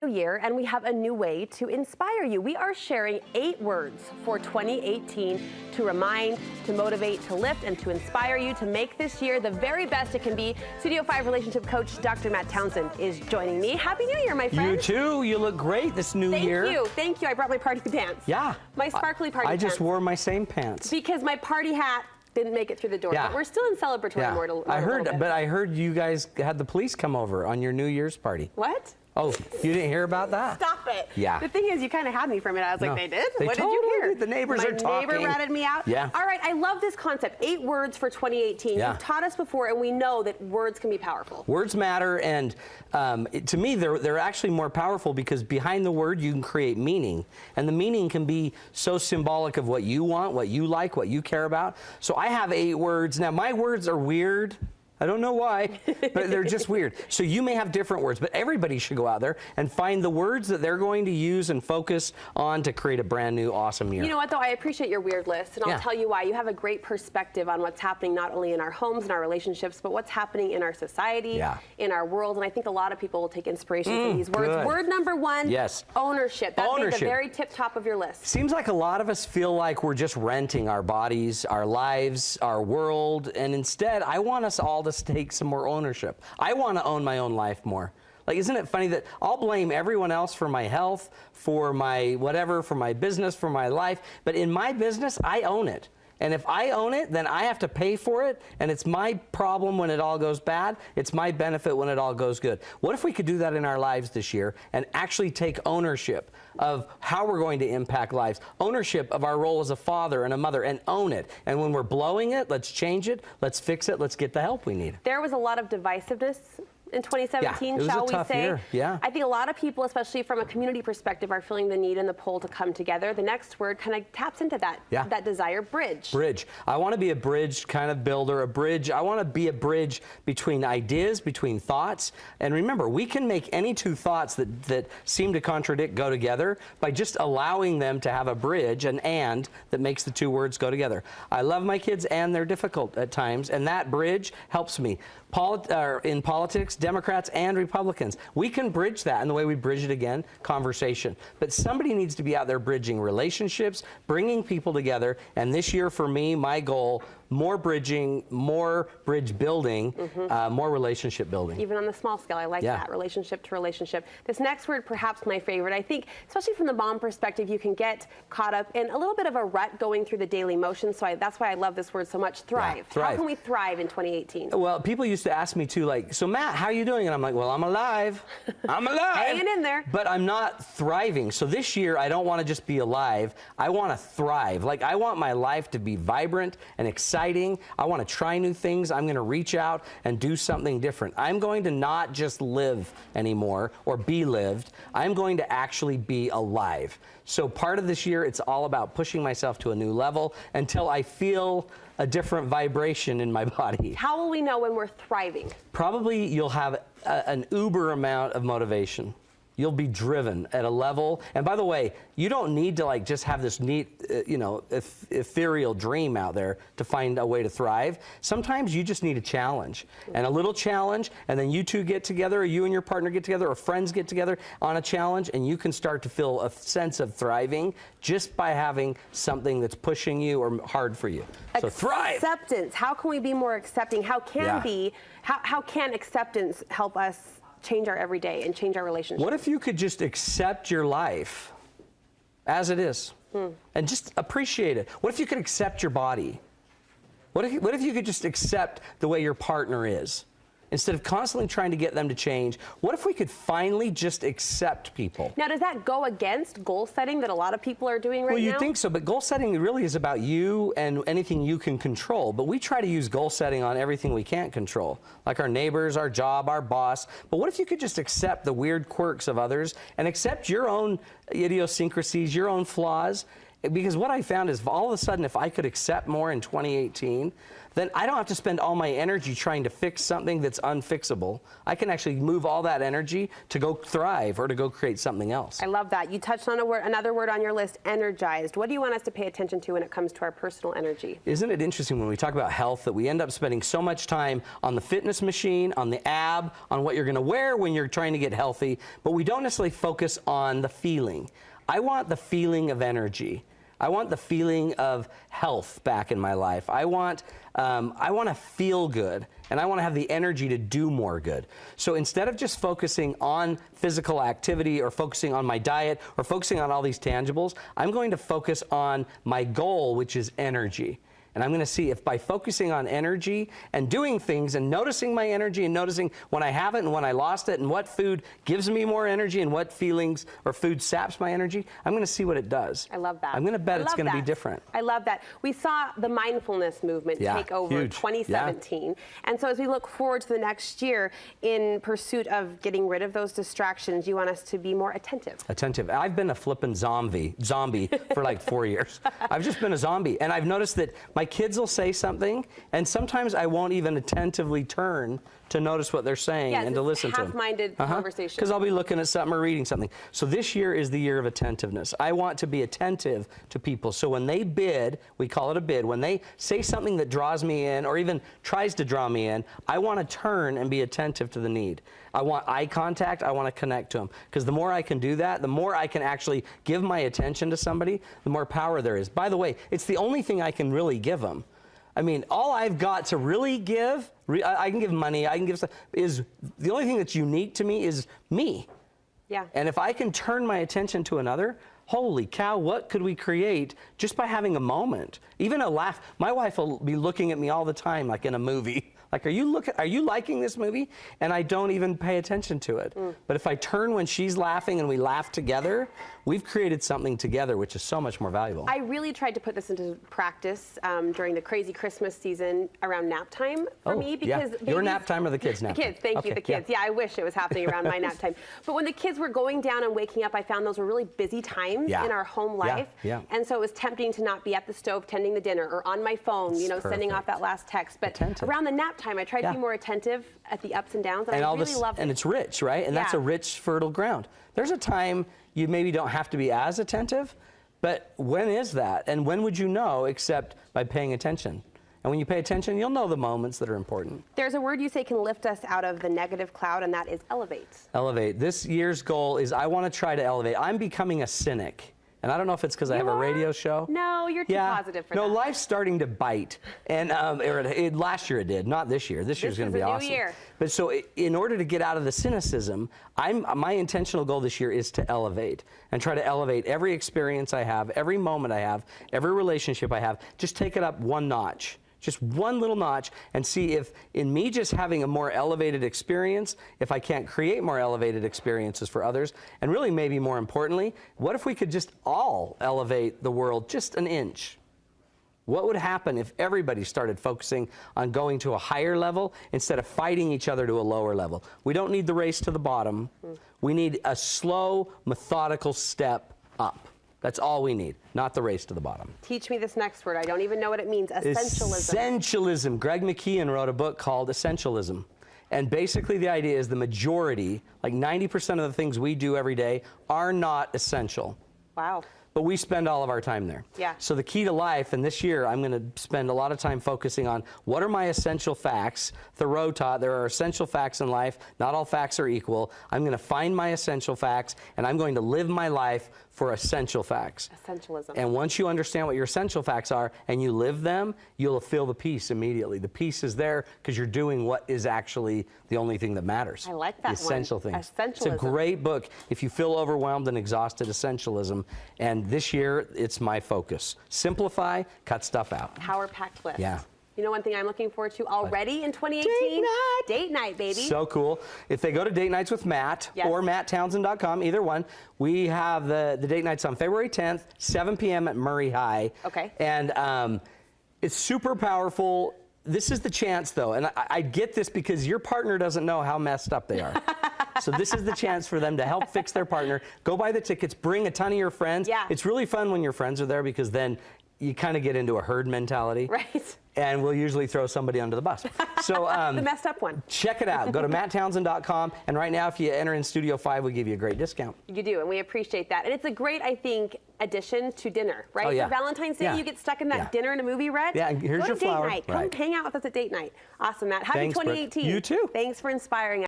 Year, and we have a new way to inspire you. We are sharing 8 words for 2018 to remind, to motivate, to lift, and to inspire you to make this year the very best it can be. Studio 5 relationship coach Dr. Matt Townsend is joining me. Happy New Year, my friend. You too. You look great this new year. Thank you. Thank you. I brought my party pants. Yeah. My sparkly party pants. I just wore my same pants. Because my party hat didn't make it through the door. Yeah. But we're still in celebratory mode. I heard you guys had the police come over on your New Year's party. What? Oh, you didn't hear about that? Stop it. Yeah. The thing is, you kind of had me for a minute. I was like, they did? They What did totally you hear? did. The neighbors are talking. My neighbor ratted me out? Yeah. All right, I love this concept. 8 words for 2018. Yeah. You've taught us before, and we know that words can be powerful. Words matter, and to me, they're actually more powerful because behind the word, you can create meaning. And the meaning can be so symbolic of what you want, what you like, what you care about. So I have 8 words. Now, my words are weird. I don't know why, but they're just weird. So you may have different words, but everybody should go out there and find the words that they're going to use and focus on to create a brand new, awesome year. You know what, though? I appreciate your weird list, and I'll tell you why. You have a great perspective on what's happening not only in our homes and our relationships, but what's happening in our society, in our world, and I think a lot of people will take inspiration from these words. Good. Word number 1, ownership. That'd be the very tip top of your list. Seems like a lot of us feel like we're just renting our bodies, our lives, our world, and instead, I want us all to take some more ownership. I want to own my own life more. Like, isn't it funny that I'll blame everyone else for my health, for my whatever, for my business, for my life, but in my business, I own it. And if I own it, then I have to pay for it, and it's my problem when it all goes bad. It's my benefit when it all goes good. What if we could do that in our lives this year and actually take ownership of how we're going to impact lives, ownership of our role as a father and a mother, and own it. And when we're blowing it, let's change it, let's fix it, let's get the help we need. There was a lot of divisiveness in 2017, shall we say? Year. Yeah. I think a lot of people, especially from a community perspective, are feeling the need and the pull to come together. The next word kind of taps into that, that desire, bridge. Bridge. I want to be a bridge kind of builder, a bridge. I want to be a bridge between ideas, between thoughts. And remember, we can make any 2 thoughts that seem to contradict go together by just allowing them to have a bridge, an and, that makes the 2 words go together. I love my kids and they're difficult at times, and that bridge helps me. In politics, Democrats and Republicans, we can bridge that, and the way we bridge it again, conversation. But somebody needs to be out there bridging relationships, bringing people together, and this year for me, my goal, more bridging, more bridge building, more relationship building. Even on the small scale, I like that, relationship to relationship. This next word, perhaps my favorite. I think, especially from the mom perspective, you can get caught up in a little bit of a rut going through the daily motions, so that's why I love this word so much, thrive. Yeah, thrive. How can we thrive in 2018? Well, people used to ask me too, like, so Matt, how are you doing? And I'm like, well, I'm alive. I'm alive. Hanging in there. But I'm not thriving. So this year, I don't want to just be alive. I want to thrive. Like, I want my life to be vibrant and exciting. I want to try new things. I'm going to reach out and do something different. I'm going to not just live anymore or be lived. I'm going to actually be alive. So part of this year, it's all about pushing myself to a new level until I feel a different vibration in my body. How will we know when we're thriving? Probably you'll have an uber amount of motivation. You'll be driven at a level, and by the way, you don't need to like just have this neat, ethereal dream out there to find a way to thrive. Sometimes you just need a challenge, and a little challenge, and then you 2 get together, or you and your partner get together, or friends get together on a challenge, and you can start to feel a sense of thriving just by having something that's pushing you or hard for you. So thrive. Acceptance. How can we be more accepting? How can acceptance help us change our everyday and change our relationships? What if you could just accept your life as it is and just appreciate it? What if you could accept your body? What if you could just accept the way your partner is? Instead of constantly trying to get them to change, what if we could finally just accept people? Now, does that go against goal setting that a lot of people are doing right now? Well, you think so, but goal setting really is about you and anything you can control. But we try to use goal setting on everything we can't control, like our neighbors, our job, our boss. But what if you could just accept the weird quirks of others and accept your own idiosyncrasies, your own flaws, Because what I found is all of a sudden, if I could accept more in 2018, then I don't have to spend all my energy trying to fix something that's unfixable. I can actually move all that energy to go thrive or to go create something else. I love that. You touched on another word on your list, energized. What do you want us to pay attention to when it comes to our personal energy? Isn't it interesting when we talk about health that we end up spending so much time on the fitness machine, on the ab, on what you're going to wear when you're trying to get healthy, but we don't necessarily focus on the feeling. I want the feeling of energy. I want the feeling of health back in my life. I want to feel good, and I want to have the energy to do more good. So instead of just focusing on physical activity or focusing on my diet or focusing on all these tangibles, I'm going to focus on my goal, which is energy. And I'm going to see if by focusing on energy and doing things and noticing my energy and noticing when I have it and when I lost it and what food gives me more energy and what feelings or food saps my energy, I'm going to see what it does. I love that. I'm going to bet it's going to be different. I love that. We saw the mindfulness movement take over in 2017. Yeah. And so as we look forward to the next year in pursuit of getting rid of those distractions, you want us to be more attentive. Attentive. I've been a flippin' zombie for like 4 years. I've just been a zombie. And I've noticed that my kids will say something, and sometimes I won't even attentively turn to notice what they're saying and to listen to them. Half-minded conversation. Because I'll be looking at something or reading something. So this year is the year of attentiveness. I want to be attentive to people. So when they bid, we call it a bid, when they say something that draws me in or even tries to draw me in, I want to turn and be attentive to the need. I want eye contact. I want to connect to them. Because the more I can do that, the more I can actually give my attention to somebody, the more power there is. By the way, it's the only thing I can really give them. I mean, all I've got to really give, I can give money, I can give stuff, is the only thing that's unique to me is me. Yeah. And if I can turn my attention to another, holy cow, what could we create just by having a moment? Even a laugh. My wife will be looking at me all the time, like in a movie. Like, are you liking this movie? And I don't even pay attention to it. But if I turn when she's laughing and we laugh together, we've created something together which is so much more valuable. I really tried to put this into practice during the crazy Christmas season around nap time for me. Because your nap time or the kids' nap time? The kids, thank you, the kids. Yeah, I wish it was happening around my nap time. But when the kids were going down and waking up, I found those were really busy times in our home life. And so it was tempting to not be at the stove tending the dinner or on my phone, you know, sending off that last text. But around the nap time, I tried to be more attentive at the ups and downs, and I really loved it. And it's rich, right? And that's a rich, fertile ground. There's a time you maybe don't have to be as attentive, but when is that? And when would you know except by paying attention? And when you pay attention, you'll know the moments that are important. There's a word you say can lift us out of the negative cloud, and that is elevate. Elevate. This year's goal is I want to try to elevate. I'm becoming a cynic. And I don't know if it's because I have a radio show. No, you're too positive for that. No, life's starting to bite. And last year it did, not this year. This year's going to be awesome. New year. But so in order to get out of the cynicism, my intentional goal this year is to elevate and try to elevate every experience I have, every moment I have, every relationship I have. Just take it up one notch. Just one little notch, and see if in me just having a more elevated experience, if I can't create more elevated experiences for others. And really, maybe more importantly, what if we could just all elevate the world just an inch? What would happen if everybody started focusing on going to a higher level instead of fighting each other to a lower level? We don't need the race to the bottom. We need a slow, methodical step up. That's all we need, not the race to the bottom. Teach me this next word. I don't even know what it means. Essentialism. Essentialism. Greg McKeown wrote a book called Essentialism. And basically the idea is the majority, like 90% of the things we do every day, are not essential. Wow. But we spend all of our time there. Yeah. So the key to life, and this year I'm going to spend a lot of time focusing on what are my essential facts. Thoreau taught there are essential facts in life. Not all facts are equal. I'm going to find my essential facts, and I'm going to live my life for essential facts. Essentialism. And once you understand what your essential facts are and you live them, you'll feel the peace immediately. The peace is there because you're doing what is actually the only thing that matters. I like that the essential one. things. Essentialism. It's a great book if you feel overwhelmed and exhausted. Essentialism. And this year, it's my focus. Simplify, cut stuff out. Power-packed list. Yeah. You know one thing I'm looking forward to already in 2018? Date night. Date night, baby. So cool. If they go to Date Nights with Matt or MattTownsend.com, either one, we have the date nights on February 10th, 7 p.m. at Murray High. Okay. And it's super powerful. This is the chance, though, and I get this because your partner doesn't know how messed up they are. So this is the chance for them to help fix their partner. Go buy the tickets, bring a ton of your friends. Yeah. It's really fun when your friends are there because then you kind of get into a herd mentality. Right. And we'll usually throw somebody under the bus. So the messed up one. check it out. Go to matttownsend.com. And right now, if you enter in Studio 5, we give you a great discount. You do, and we appreciate that. And it's a great, I think, addition to dinner, right? Oh, yeah. For Valentine's Day, Yeah. you get stuck in that Yeah. dinner and a movie, Rhett. Yeah, and here's Go your to date flower. night. Come Right. hang out with us at date night. Awesome, Matt. Happy Thanks, Brooke. 2018. You too. Thanks for inspiring us.